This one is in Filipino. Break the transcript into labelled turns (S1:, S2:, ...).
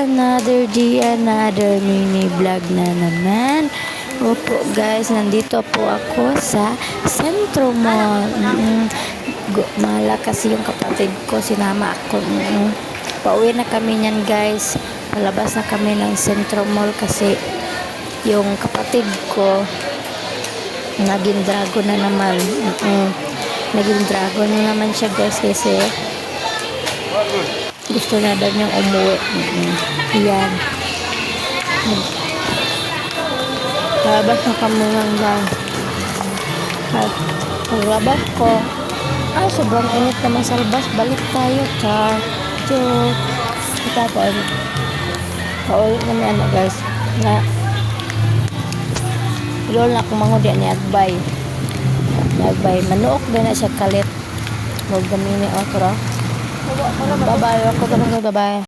S1: another day, another mini vlog na naman. Opo guys, nandito po ako sa Sentro Mall. Mala kasi yung kapatid ko, sinama ako. Pauwi na kami niyan guys. Palabas na kami ng Sentro Mall kasi yung kapatid ko naging dragon na naman. Naging dragon na naman siya guys kasi gusto na daw niyang umuwi. Yan. Labas na kami lang lang. At paglabas ko, sobrang init naman sa labas. Balik tayo, char. Tapos, paulit namin guys. Na, lol na kumangod yan ni Agbay. Manuok din na siya kalit. Huwag gamini okra. Bye-bye. Ako bye-bye.